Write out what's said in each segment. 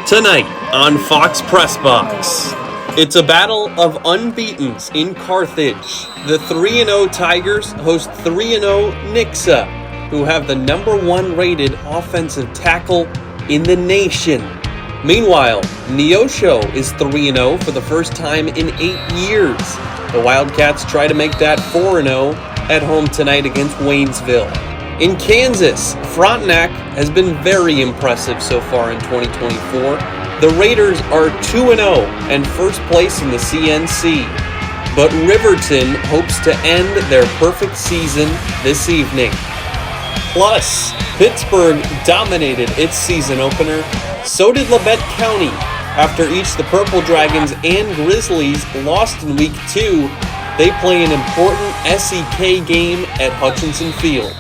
Tonight on Fox Pressbox, it's a battle of unbeatens in Carthage. The 3-0 Tigers host 3-0 Nixa, who have the #1 rated offensive tackle in the nation. Meanwhile, Neosho is 3-0 for the first time in 8 years. The Wildcats try to make that 4-0 at home tonight against Waynesville. In Kansas, Frontenac has been very impressive so far in 2024. The Raiders are 2-0 and first place in the CNC. But Riverton hopes to end their perfect season this evening. Plus, Pittsburgh dominated its season opener. So did Labette County. After each the Purple Dragons and Grizzlies lost in Week 2, they play an important SEK game at Hutchinson Field.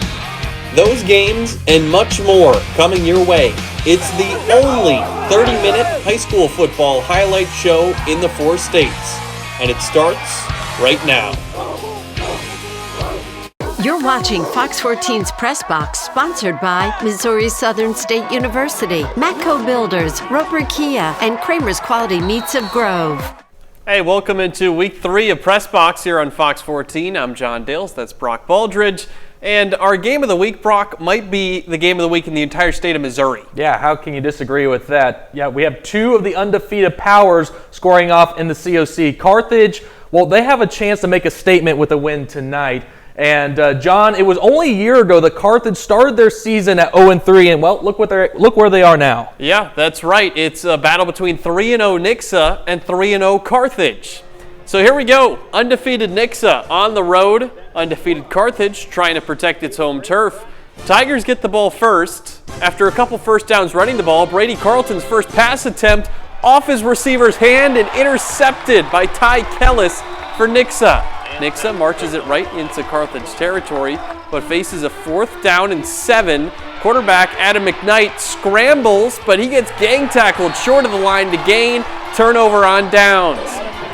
Those games and much more coming your way. It's the only 30-minute high school football highlight show in the 4 states. And it starts right now. You're watching Fox 14's Pressbox, sponsored by Missouri Southern State University, Matco Builders, Roper Kia, and Kramer's Quality Meats of Grove. Hey, welcome into Week 3 of Pressbox here on Fox 14. I'm John Dales, that's Brock Baldridge. And our game of the week, Brock, might be the game of the week in the entire state of Missouri. Yeah, how can you disagree with that? Yeah, we have 2 of the undefeated powers scoring off in the COC. Carthage, well, they have a chance to make a statement with a win tonight. And John, it was only a year ago that Carthage started their season at 0-3, and well, look where they are now. Yeah, that's right. It's a battle between 3-0 Nixa and 3-0 Carthage. So here we go. Undefeated Nixa on the road. Undefeated Carthage trying to protect its home turf. Tigers get the ball first. After a couple first downs running the ball, Brady Carlton's first pass attempt off his receiver's hand and intercepted by Ty Kellis for Nixa. Nixa marches it right into Carthage territory, but faces a 4th down and 7. Quarterback Adam McKnight scrambles, but he gets gang tackled short of the line to gain. Turnover on downs.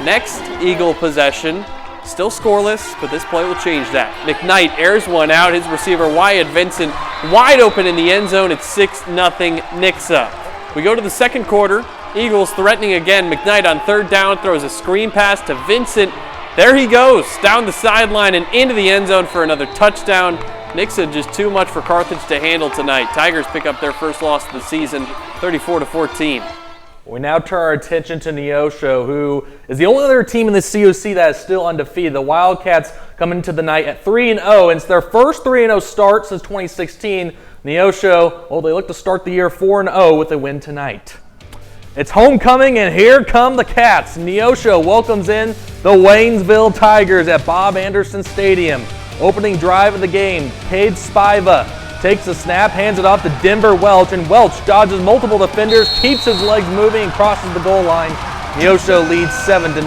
Next Eagle possession, still scoreless, but this play will change that. McKnight airs one out. His receiver Wyatt Vincent wide open in the end zone. It's 6-0 Nixa. We go to the second quarter. Eagles threatening again. McKnight on 3rd down throws a screen pass to Vincent. There he goes, down the sideline and into the end zone for another touchdown. Nixa just too much for Carthage to handle tonight. Tigers pick up their first loss of the season, 34-14. We now turn our attention to Neosho, who is the only other team in the COC that is still undefeated. The Wildcats come into the night at 3-0, and it's their first 3-0 start since 2016. Neosho, well, they look to start the year 4-0 with a win tonight. It's homecoming, and here come the Cats. Neosho welcomes in the Waynesville Tigers at Bob Anderson Stadium. Opening drive of the game, Cade Spiva takes the snap, hands it off to Denver Welch, and Welch dodges multiple defenders, keeps his legs moving, and crosses the goal line. Neosho leads 7-0.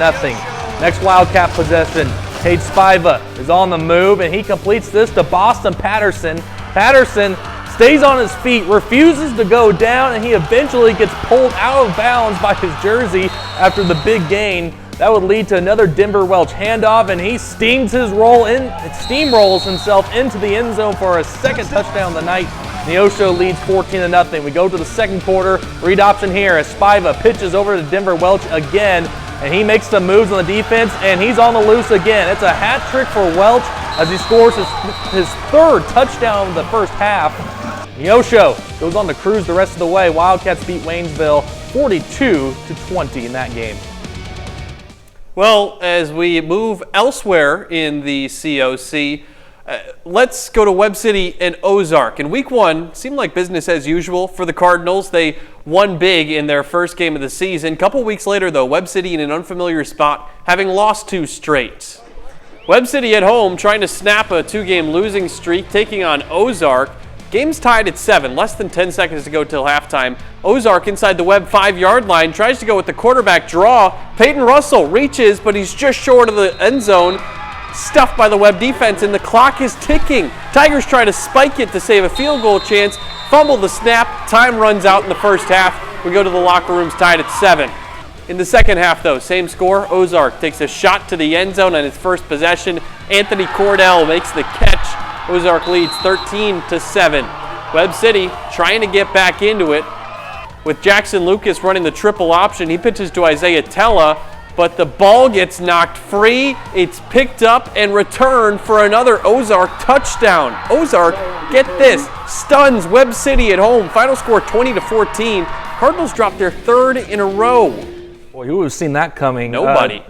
Next Wildcat possession, Cade Spiva is on the move, and he completes this to Boston Patterson. Patterson stays on his feet, refuses to go down, and he eventually gets pulled out of bounds by his jersey after the big gain. That would lead to another Denver Welch handoff, and he steamrolls himself into the end zone for a second touchdown of the night. Neosho leads 14-0. We go to the second quarter. Read option here as Spiva pitches over to Denver Welch again, and he makes some moves on the defense, and he's on the loose again. It's a hat trick for Welch as he scores his 3rd touchdown of the first half. Neosho goes on to cruise the rest of the way. Wildcats beat Waynesville 42-20 in that game. Well, as we move elsewhere in the COC, let's go to Webb City and Ozark. In Week 1, seemed like business as usual for the Cardinals. They won big in their first game of the season. A couple weeks later, though, Webb City in an unfamiliar spot, having lost 2 straight. Webb City at home trying to snap a 2-game losing streak, taking on Ozark. Game's tied at 7, less than 10 seconds to go till halftime. Ozark inside the Webb 5-yard line, tries to go with the quarterback draw. Peyton Russell reaches, but he's just short of the end zone. Stuffed by the Webb defense, and the clock is ticking. Tigers try to spike it to save a field goal chance. Fumble the snap. Time runs out in the first half. We go to the locker rooms tied at 7. In the second half, though, same score. Ozark takes a shot to the end zone on its first possession. Anthony Cordell makes the catch. Ozark leads 13-7. Webb City trying to get back into it. with Jackson Lucas running the triple option. He pitches to Isaiah Tella, but the ball gets knocked free. It's picked up and returned for another Ozark touchdown. Ozark, get this, stuns Webb City at home. Final score 20-14. Cardinals drop their third in a row. Boy, who would have seen that coming? Nobody.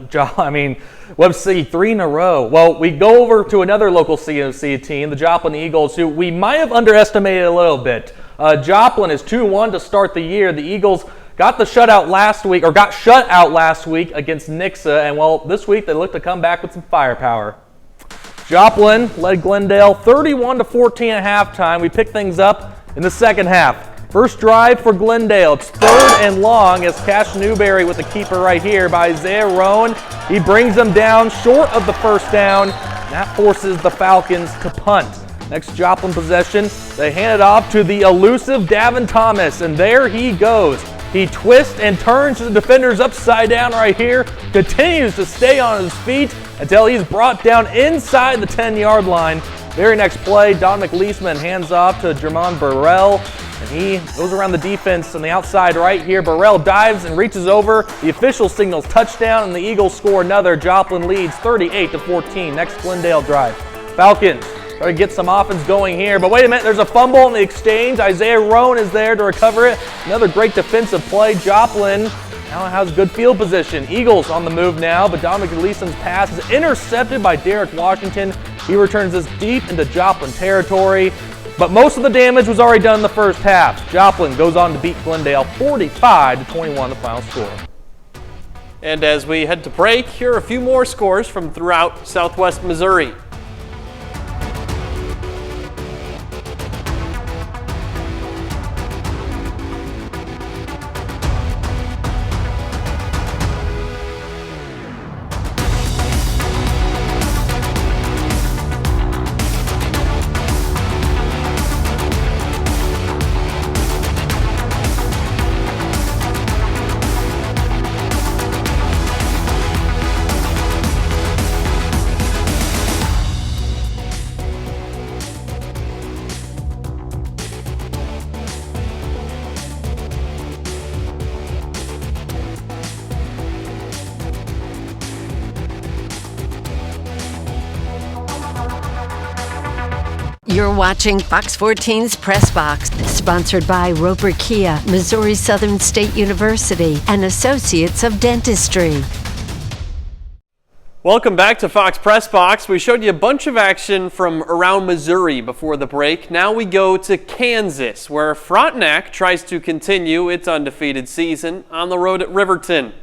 Webb City 3 in a row. Well, we go over to another local COC team, the Joplin Eagles, who we might have underestimated a little bit. Joplin is 2-1 to start the year. The Eagles got shut out last week against Nixa, and well, this week they look to come back with some firepower. Joplin led Glendale 31-14 at halftime. We pick things up in the second half. First drive for Glendale. It's 3rd and long as Cash Newberry with the keeper right here by Isaiah Rowan. He brings them down short of the first down. That forces the Falcons to punt. Next Joplin possession, they hand it off to the elusive Davin Thomas, and there he goes. He twists and turns the defenders upside down right here, continues to stay on his feet until he's brought down inside the 10-yard line. Very next play, Dominic Leisman hands off to Jermon Burrell, and he goes around the defense on the outside right here. Burrell dives and reaches over. The official signals touchdown, and the Eagles score another. Joplin leads 38-14. Next Glendale drive. Falcons try to get some offense going here, but wait a minute, there's a fumble in the exchange. Isaiah Rowan is there to recover it. Another great defensive play. Joplin now has good field position. Eagles on the move now, but Dominic Leeson's pass is intercepted by Derek Washington. He returns this deep into Joplin territory, but most of the damage was already done in the first half. Joplin goes on to beat Glendale 45-21, the final score. And as we head to break, here are a few more scores from throughout Southwest Missouri. You're watching Fox 14's Pressbox, sponsored by Roper Kia, Missouri Southern State University, and Associates of Dentistry. Welcome back to Fox Pressbox. We showed you a bunch of action from around Missouri before the break. Now we go to Kansas, where Frontenac tries to continue its undefeated season on the road at Riverton.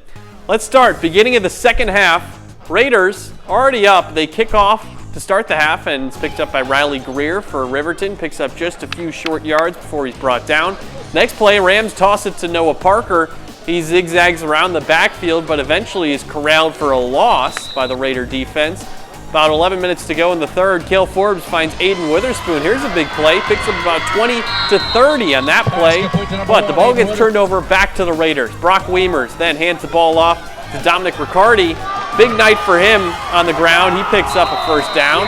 Let's start. Beginning of the second half, Raiders already up. They kick off to start the half, and it's picked up by Riley Greer for Riverton. Picks up just a few short yards before he's brought down. Next play, Rams toss it to Noah Parker. He zigzags around the backfield, but eventually is corralled for a loss by the Raider defense. About 11 minutes to go in the third. Cale Forbes finds Aiden Witherspoon. Here's a big play. Picks up about 20-30 on that play, but the ball gets turned over back to the Raiders. Brock Weimers then hands the ball off to Dominic Riccardi. Big night for him on the ground. He picks up a first down.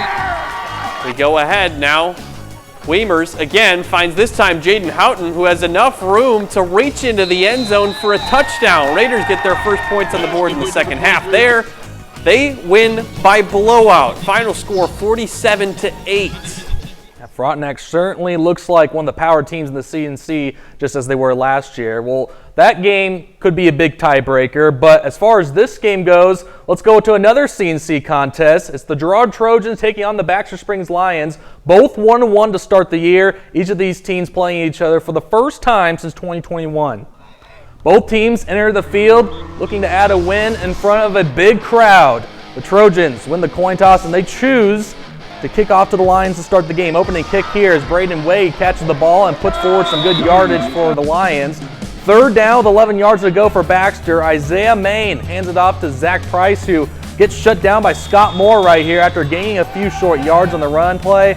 We go ahead now. Weimers again finds this time Jaden Houghton, who has enough room to reach into the end zone for a touchdown. Raiders get their first points on the board in the second half there. They win by blowout. Final score 47-8. Frontenac certainly looks like one of the power teams in the CNC, just as they were last year. Well, that game could be a big tiebreaker, but as far as this game goes, let's go to another CNC contest. It's the Girard Trojans taking on the Baxter Springs Lions, both 1-1 to start the year. Each of these teams playing each other for the first time since 2021. Both teams enter the field looking to add a win in front of a big crowd. The Trojans win the coin toss, and they choose to kick off to the Lions to start the game. Opening kick here as Braden Wade catches the ball and puts forward some good yardage for the Lions. Third down with 11 yards to go for Baxter. Isaiah Main hands it off to Zach Price, who gets shut down by Scott Moore right here after gaining a few short yards on the run play.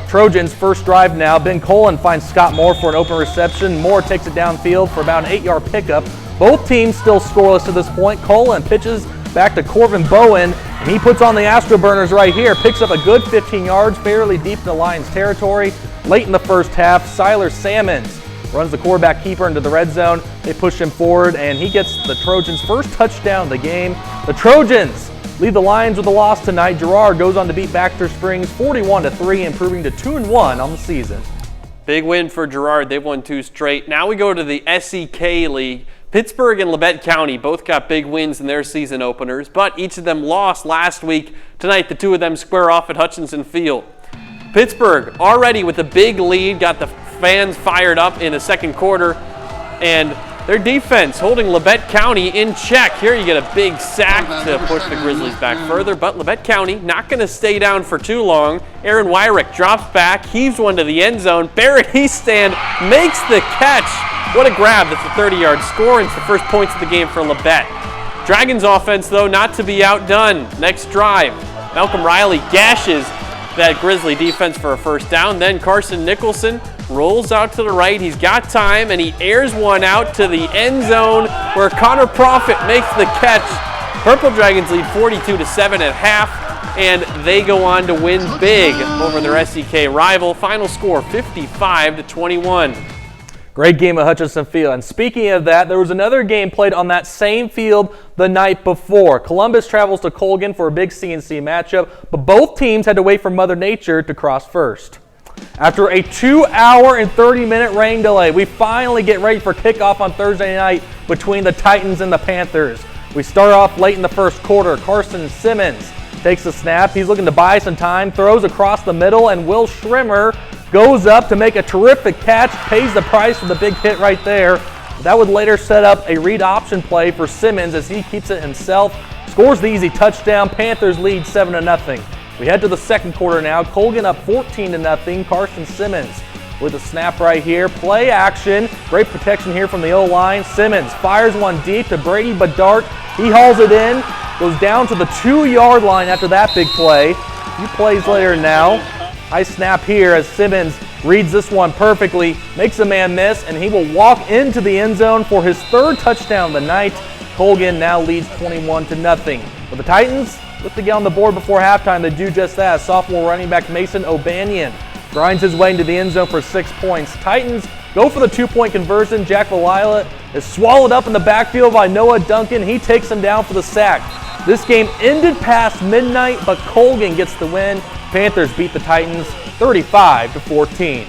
Trojans first drive now. Ben Colin finds Scott Moore for an open reception. Moore takes it downfield for about an 8-yard pickup. Both teams still scoreless to this point. Colin pitches back to Corbin Bowen, and he puts on the Astroburners right here. Picks up a good 15 yards, fairly deep in the Lions' territory. Late in the first half, Siler Sammons runs the quarterback keeper into the red zone. They push him forward, and he gets the Trojans' first touchdown of the game. The Trojans lead the Lions with a loss tonight. Girard goes on to beat Baxter Springs 41-3, improving to 2-1 on the season. Big win for Girard. They've won 2 straight. Now we go to the SEK League. Pittsburgh and Labette County both got big wins in their season openers, but each of them lost last week. Tonight, the 2 of them square off at Hutchinson Field. Pittsburgh already with a big lead, got the fans fired up in the second quarter, and their defense holding Labette County in check. Here you get a big sack to push the Grizzlies back further, but Labette County not going to stay down for too long. Aaron Wyrick drops back, heaves one to the end zone. Barrett Eaststand makes the catch. What a grab. That's a 30-yard score, and it's the first points of the game for Labette. Dragons offense, though, not to be outdone. Next drive, Malcolm Riley gashes that Grizzly defense for a first down. Then Carson Nicholson rolls out to the right. He's got time, and he airs one out to the end zone where Connor Profit makes the catch. Purple Dragons lead 42-7 at half, and they go on to win big over their SEK rival. Final score 55-21. Great game at Hutchinson Field. And speaking of that, there was another game played on that same field the night before. Columbus travels to Colgan for a big CNC matchup, but both teams had to wait for Mother Nature to cross first. After a 2-hour and 30-minute rain delay, we finally get ready for kickoff on Thursday night between the Titans and the Panthers. We start off late in the first quarter. Carson Simmons takes a snap. He's looking to buy some time, throws across the middle, and Will Schrimmer goes up to make a terrific catch, pays the price for the big hit right there. That would later set up a read option play for Simmons as he keeps it himself, scores the easy touchdown. Panthers lead 7-0. We head to the second quarter now. Colgan up 14-0. Carson Simmons with a snap right here. Play action. Great protection here from the O-line. Simmons fires one deep to Brady Bedart. He hauls it in, goes down to the 2-yard line after that big play. A few plays later now. High snap here as Simmons reads this one perfectly, makes a man miss, and he will walk into the end zone for his 3rd touchdown of the night. Colgan now leads 21-0. But the Titans look to get on the board before halftime. They do just that. Sophomore running back Mason O'Banion grinds his way into the end zone for 6 points. Titans go for the 2-point conversion. Jack Valila is swallowed up in the backfield by Noah Duncan. He takes him down for the sack. This game ended past midnight, but Colgan gets the win. Panthers beat the Titans 35-14.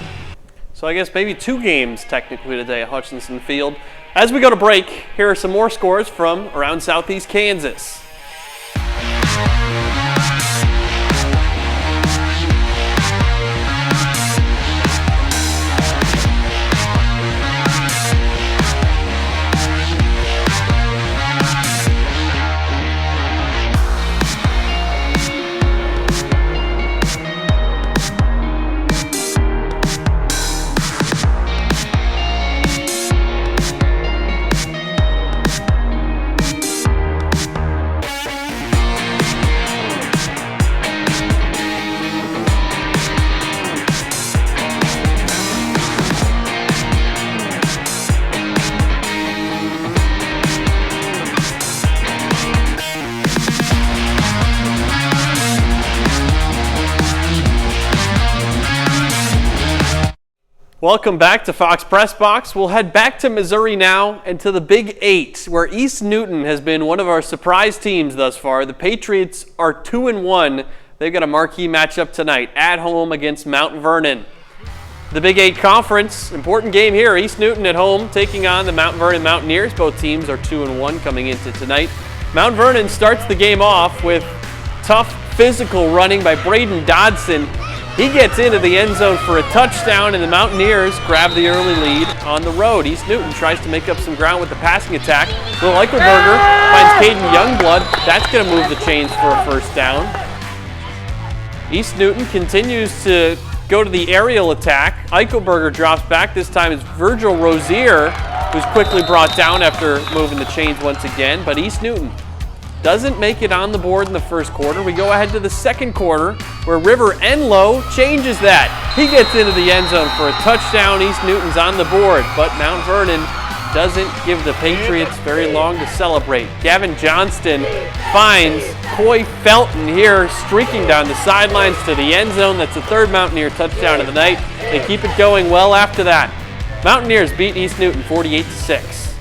So I guess maybe 2 games technically today at Hutchinson Field. As we go to break, here are some more scores from around Southeast Kansas. Welcome back to Fox Pressbox. We'll head back to Missouri now and to the Big 8, where East Newton has been one of our surprise teams thus far. The Patriots are 2-1. They've got a marquee matchup tonight at home against Mount Vernon. The Big 8 Conference, important game here. East Newton at home taking on the Mount Vernon Mountaineers. Both teams are 2-1 coming into tonight. Mount Vernon starts the game off with tough physical running by Braden Dodson. He gets into the end zone for a touchdown, and the Mountaineers grab the early lead on the road. East Newton tries to make up some ground with the passing attack. Will Eichelberger finds Caden Youngblood. That's going to move the chains for a first down. East Newton continues to go to the aerial attack. Eichelberger drops back. This time it's Virgil Rozier, who's quickly brought down after moving the chains once again. But East Newton doesn't make it on the board in the first quarter. We go ahead to the second quarter, where River Enlow changes that. He gets into the end zone for a touchdown. East Newton's on the board, but Mount Vernon doesn't give the Patriots very long to celebrate. Gavin Johnston finds Coy Felton here, streaking down the sidelines to the end zone. That's the 3rd Mountaineer touchdown of the night. They keep it going well after that. Mountaineers beat East Newton 48-6.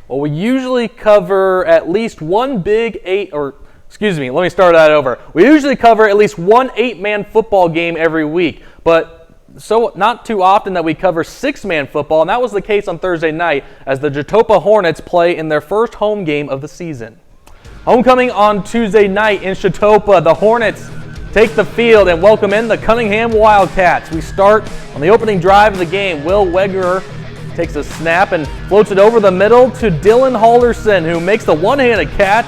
Well, we usually cover at least one big let me start that over. We usually cover at least one 8-man football game every week, but so not too often that we cover 6-man football, and that was the case on Thursday night as the Jatopa Hornets play in their first home game of the season. Homecoming on Tuesday night in Jatopa, the Hornets take the field and welcome in the Cunningham Wildcats. We start on the opening drive of the game. Will Wegerer takes a snap and floats it over the middle to Dylan Halderson, who makes the one-handed catch.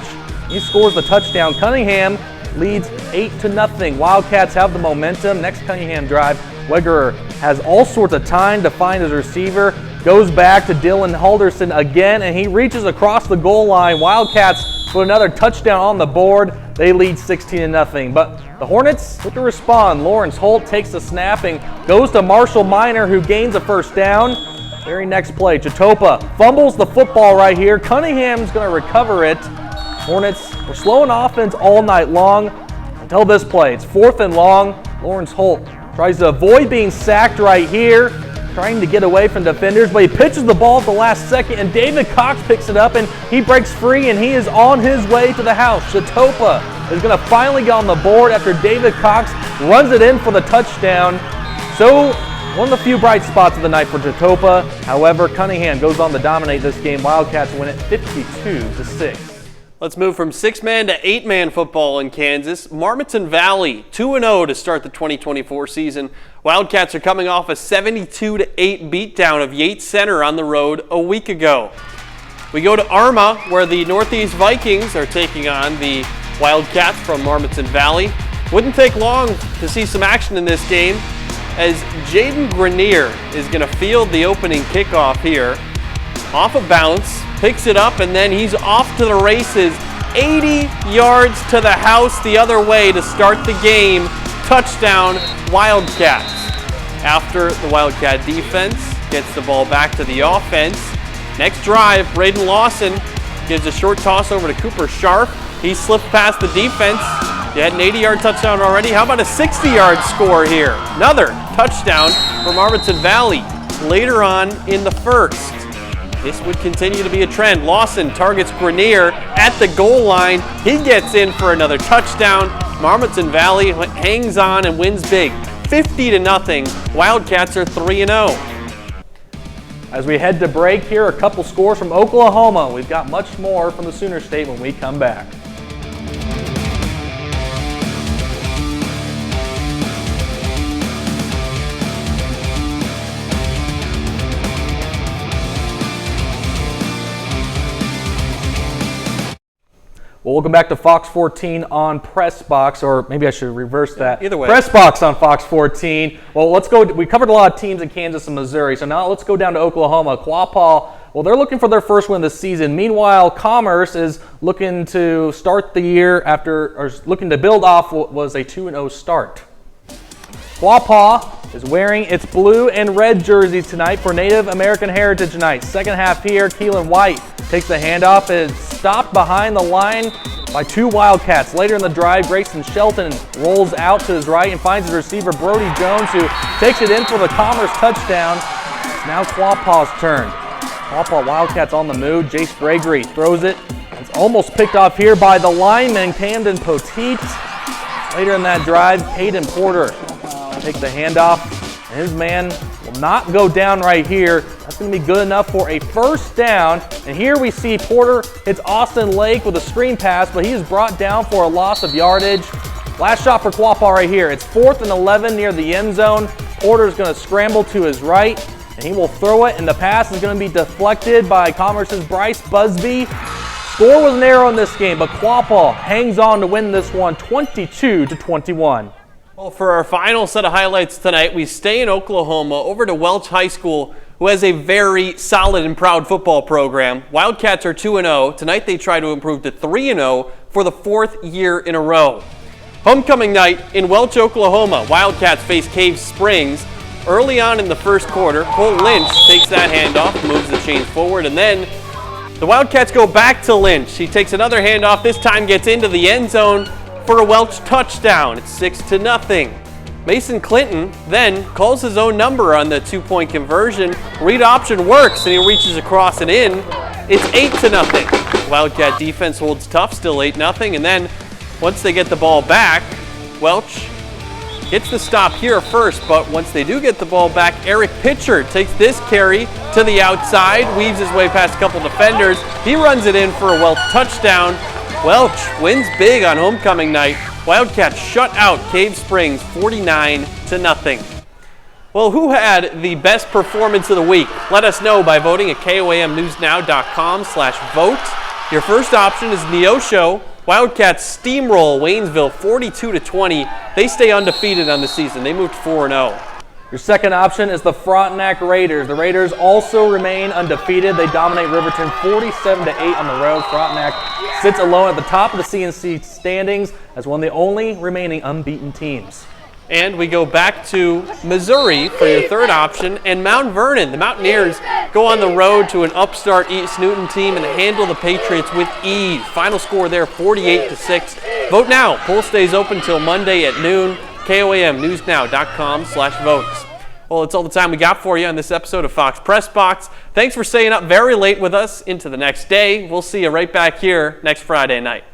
He scores the touchdown. Cunningham leads 8-0. Wildcats have the momentum. Next Cunningham drive, Wegerer has all sorts of time to find his receiver, goes back to Dylan Halderson again, and he reaches across the goal line. Wildcats put another touchdown on the board. They lead 16-0. But the Hornets look to respond. Lawrence Holt takes the snap and goes to Marshall Minor, who gains a first down. Very next play, Jatopa fumbles the football right here. Cunningham's going to recover it. Hornets were slow in offense all night long until this play. It's 4th and long. Lawrence Holt tries to avoid being sacked right here, trying to get away from defenders, but he pitches the ball at the last second, and David Cox picks it up, and he breaks free, and he is on his way to the house. Jatopa is going to finally get on the board after David Cox runs it in for the touchdown. So, one of the few bright spots of the night for Jatopa. However, Cunningham goes on to dominate this game. Wildcats win it 52-6. Let's move from 6-man to 8-man football in Kansas. Marmaton Valley 2-0 to start the 2024 season. Wildcats are coming off a 72-8 beatdown of Yates Center on the road a week ago. We go to Arma, where the Northeast Vikings are taking on the Wildcats from Marmaton Valley. Wouldn't take long to see some action in this game, as Jaden Grenier is going to field the opening kickoff here. Off of bounds, picks it up, and then he's off to the races. 80 yards to the house the other way to start the game. Touchdown, Wildcats. After the Wildcat defense gets the ball back to the offense. Next drive, Braden Lawson gives a short toss over to Cooper Sharp. He slipped past the defense. You had an 80-yard touchdown already. How about a 60-yard score here? Another touchdown from Marmaton Valley later on in the first. This would continue to be a trend. Lawson targets Grenier at the goal line. He gets in for another touchdown. Marmaton Valley hangs on and wins big, 50-0. Wildcats are 3-0. As we head to break here, a couple scores from Oklahoma. We've got much more from the Sooner State when we come back. Well, welcome back to Fox 14 on Pressbox, or maybe I should reverse that. Either way. Pressbox on Fox 14. Well, let's go. We covered a lot of teams in Kansas and Missouri, so now let's go down to Oklahoma. Quapaw, well, they're looking for their first win of the season. Meanwhile, Commerce is looking to start the year looking to build off what was a 2-0 start. Quapaw is wearing its blue and red jerseys tonight for Native American Heritage Night. Second half here, Keelan White takes the handoff and is stopped behind the line by 2 Wildcats. Later in the drive, Grayson Shelton rolls out to his right and finds his receiver Brody Jones, who takes it in for the Commerce touchdown. It's now Quapaw's turn. Quapaw Wildcats on the move. Jace Gregory throws it. It's almost picked off here by the lineman Camden Poteet. Later in that drive, Caden Porter takes the handoff, and his man will not go down right here. That's going to be good enough for a first down. And here we see Porter hits Austin Lake with a screen pass, but he is brought down for a loss of yardage. Last shot for Quapaw right here. It's 4th and 11 near the end zone. Porter's going to scramble to his right, and he will throw it, and the pass is going to be deflected by Commerce's Bryce Busby. Score was narrow in this game, but Quapaw hangs on to win this one 22-21. Well, for our final set of highlights tonight, we stay in Oklahoma over to Welch High School, who has a very solid and proud football program. Wildcats are 2-0. Tonight they try to improve to 3-0 for the 4th year in a row. Homecoming night in Welch, Oklahoma. Wildcats face Cave Springs. Early on in the first quarter, Cole Lynch takes that handoff, moves the chains forward, and then the Wildcats go back to Lynch. He takes another handoff, this time gets into the end zone for a Welch touchdown. It's 6-0. Mason Clinton then calls his own number on the 2-point conversion. Read option works, and he reaches across and in. It's 8-0. Wildcat defense holds tough, still 8-0. And then once they get the ball back, Welch gets the stop here first, but once they do get the ball back, Eric Pitcher takes this carry to the outside, weaves his way past a couple defenders. He runs it in for a Welch touchdown. Welch wins big on homecoming night. Wildcats shut out Cave Springs 49-0. Well, who had the best performance of the week? Let us know by voting at KOAMNewsNow.com/vote. Your first option is Neosho. Wildcats steamroll Waynesville 42-20. They stay undefeated on the season. They moved 4-0. Your second option is the Frontenac Raiders. The Raiders also remain undefeated. They dominate Riverton 47-8 on the road. Frontenac sits alone at the top of the CNC standings as one of the only remaining unbeaten teams. And we go back to Missouri for your third option, and Mount Vernon. The Mountaineers go on the road to an upstart East Newton team and handle the Patriots with ease. Final score there, 48-6. Vote now. Poll stays open till Monday at noon. KOAMNewsNow.com/votes. Well, it's all the time we got for you on this episode of Fox Press Box. Thanks for staying up very late with us into the next day. We'll see you right back here next Friday night.